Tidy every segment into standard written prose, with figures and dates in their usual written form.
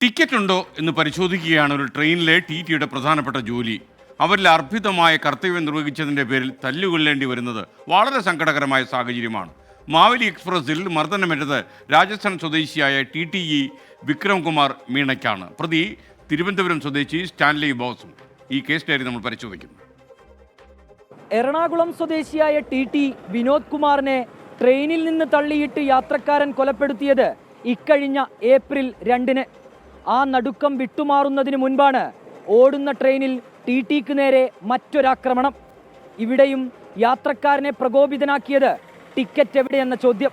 Ticket ഉണ്ടോ എന്ന് പരിശോധിക്കുകയാണ് ഒരു ട്രെയിനിലെ ടിടിയുടെ പ്രധാനപ്പെട്ട ജോലി. അവരിൽ അർപ്പിതമായ കർത്തവ്യം നിർവഹിച്ചതിൻ്റെ പേരിൽ തല്ലുകൊള്ളേണ്ടി വരുന്നത് വളരെ സങ്കടകരമായ സാഹചര്യമാണ്. മാവേലി എക്സ്പ്രസിൽ മർദ്ദനമേറ്റത് രാജസ്ഥാൻ സ്വദേശിയായ TTE വിക്രം കുമാർ മീണയ്ക്കാണ്. പ്രതി തിരുവനന്തപുരം സ്വദേശി സ്റ്റാൻലി ബോസും. ഈ കേസ് ഡയറി നമ്മൾ പരിശോധിക്കുന്നു. എറണാകുളം സ്വദേശിയായ TT വിനോദ് കുമാറിനെ ട്രെയിനിൽ നിന്ന് തള്ളിയിട്ട് യാത്രക്കാരൻ കൊലപ്പെടുത്തിയത് ഇക്കഴിഞ്ഞ ഏപ്രിൽ 2-ന്. ആ നടുക്കം വിട്ടുമാറുന്നതിന് മുൻപാണ് ഓടുന്ന ട്രെയിനിൽ TTക്ക് നേരെ മറ്റൊരാക്രമണം. ഇവിടെയും യാത്രക്കാരനെ പ്രകോപിതനാക്കിയത് ടിക്കറ്റ് എവിടെയെന്ന ചോദ്യം.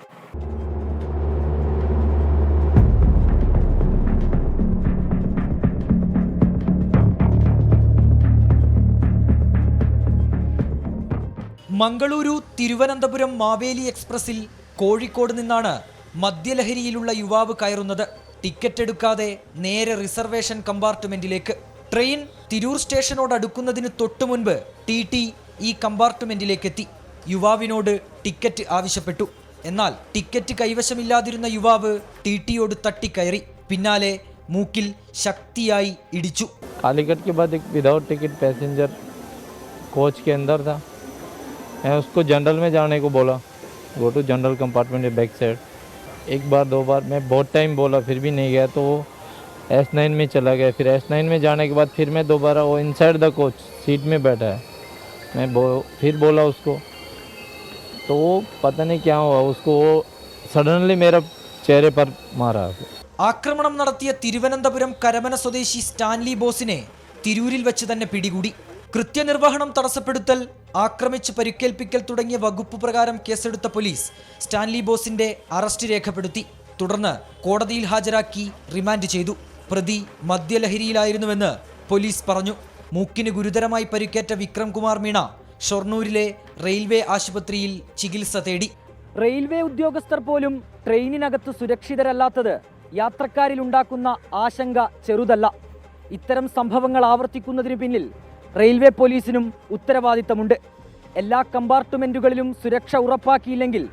മംഗളൂരു തിരുവനന്തപുരം മാവേലി എക്സ്പ്രസിൽ കോഴിക്കോട് നിന്നാണ് മദ്യലഹരിയിലുള്ള യുവാവ് കയറുന്നത്. ടിക്കറ്റ് എടുക്കാതെ നേരെ റിസർവേഷൻ കമ്പാർട്ട്മെന്റിലേക്ക്. ട്രെയിൻ തിരൂർ സ്റ്റേഷനോട് അടുക്കുന്നതിന് തൊട്ടു മുൻപ് TT ഈ കമ്പാർട്ട്മെന്റിലേക്ക് എത്തി. യുവാവിനോട് ടിക്കറ്റ് ആവശ്യപ്പെട്ടു. എന്നാൽ ടിക്കറ്റ് കൈവശമില്ലാതിരുന്ന യുവാവ് TTയോട് തട്ടിക്കയറി. പിന്നാലെ മൂക്കിൽ ശക്തിയായി ഇടിച്ചു. कालीकट के बाद एक विदाउट टिकट पैसेंजर कोच के अंदर था. मैं उसको जनरल में जाने को बोला, go to general compartment back side. एक बार दो बार मैं बहुत टाइम बोला, फिर भी नहीं गया, तो वो S9 में चला गया. फिर S9 में जाने के बाद फिर मैं दोबारा वो इनसाइड द कोच सीट में बैठा है. मैं फिर बोला उसको, तो वो पता नहीं क्या हुआ, उसको वो सडनली मेरा चेहरे पर मारा. ആക്രമണം നടത്തിയ തിരുവനന്തപുരം കരമന സ്വദേശി സ്റ്റാൻലി ബോസിനെ തിരൂരിൽ വെച്ച് തന്നെ പിടികൂടി. കൃത്യനിർവഹണം തടസ്സപ്പെടുത്തൽ, ആക്രമിച്ച് പരിക്കേൽപ്പിക്കൽ തുടങ്ങിയ വകുപ്പ് പ്രകാരം കേസെടുത്ത പോലീസ് സ്റ്റാൻലി ബോസിന്റെ അറസ്റ്റ് രേഖപ്പെടുത്തി. തുടർന്ന് കോടതിയിൽ ഹാജരാക്കി റിമാൻഡ് ചെയ്തു. പ്രതി മദ്യലഹരിയിലായിരുന്നുവെന്ന് പോലീസ് പറഞ്ഞു. മൂക്കിന് ഗുരുതരമായി പരിക്കേറ്റ വിക്രം കുമാർ മീണ ഷൊർണൂരിലെ റെയിൽവേ ആശുപത്രിയിൽ ചികിത്സ തേടി. റെയിൽവേ ഉദ്യോഗസ്ഥർ പോലും ട്രെയിനിനകത്ത് സുരക്ഷിതരല്ലാത്തത് യാത്രക്കാരിലുണ്ടാക്കുന്ന ആശങ്ക ചെറുതല്ല. ഇത്തരം സംഭവങ്ങൾ ആവർത്തിക്കുന്നതിന് പിന്നിൽ റെയിൽവേ പോലീസിനും ഉത്തരവാദിത്തമുണ്ട്. എല്ലാ കമ്പാർട്ട്മെന്റുകളിലും സുരക്ഷ ഉറപ്പാക്കിയില്ലെങ്കിൽ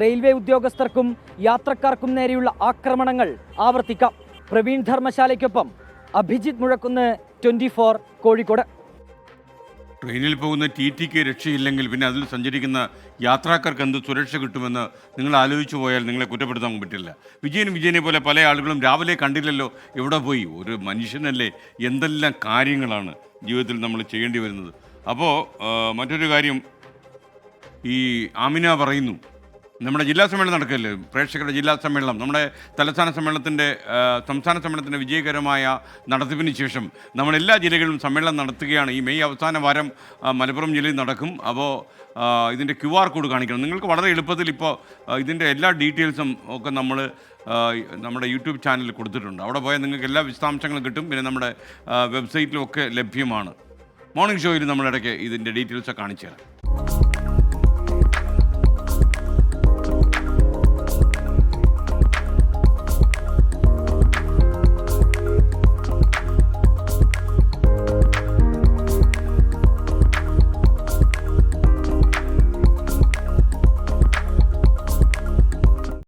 റെയിൽവേ ഉദ്യോഗസ്ഥർക്കും യാത്രക്കാർക്കും നേരെയുള്ള ആക്രമണങ്ങൾ ആവർത്തിക്കാം. പ്രവീൺ ധർമ്മശാലയ്ക്കൊപ്പം അഭിജിത്ത് മുഴക്കുന്ന്, 24 കോഴിക്കോട്. ട്രെയിനിൽ പോകുന്ന TTക്ക് രക്ഷയില്ലെങ്കിൽ പിന്നെ അതിൽ സഞ്ചരിക്കുന്ന യാത്രക്കാർക്ക് എന്ത് സുരക്ഷ കിട്ടുമെന്ന് നിങ്ങൾ ആലോചിച്ചു പോയാൽ നിങ്ങളെ കുറ്റപ്പെടുത്താൻ പറ്റില്ല. വിജയനെ പോലെ പല ആളുകളും രാവിലെ കണ്ടില്ലല്ലോ, എവിടെ പോയി? ഒരു മനുഷ്യനല്ലേ, എന്തെല്ലാം കാര്യങ്ങളാണ് ജീവിതത്തിൽ നമ്മൾ ചെയ്യേണ്ടി വരുന്നത്. അപ്പോൾ മറ്റൊരു കാര്യം, ഈ ആമിന പറയുന്നു, നമ്മുടെ ജില്ലാ സമ്മേളനം നടക്കില്ലേ, പ്രേക്ഷകരുടെ ജില്ലാ സമ്മേളനം, നമ്മുടെ സംസ്ഥാന സമ്മേളനത്തിൻ്റെ വിജയകരമായ നടത്തിപ്പിന് ശേഷം നമ്മളെല്ലാ ജില്ലകളിലും സമ്മേളനം നടത്തുകയാണ്. ഈ മെയ് അവസാന വാരം മലപ്പുറം ജില്ലയിൽ നടക്കും. അപ്പോൾ ഇതിൻ്റെ QR കോഡ് കാണിക്കണം. നിങ്ങൾക്ക് വളരെ എളുപ്പത്തിൽ ഇപ്പോൾ ഇതിൻ്റെ എല്ലാ ഡീറ്റെയിൽസും ഒക്കെ നമ്മുടെ യൂട്യൂബ് ചാനലിൽ കൊടുത്തിട്ടുണ്ട്. അവിടെ പോയാൽ നിങ്ങൾക്ക് എല്ലാ വിശദാംശങ്ങളും കിട്ടും. പിന്നെ നമ്മുടെ വെബ്സൈറ്റിലും ഒക്കെ ലഭ്യമാണ്. മോർണിംഗ് ഷോയിൽ നമ്മളിടയ്ക്ക് ഇതിൻ്റെ ഡീറ്റെയിൽസൊക്കെ കാണിച്ചു തരാം.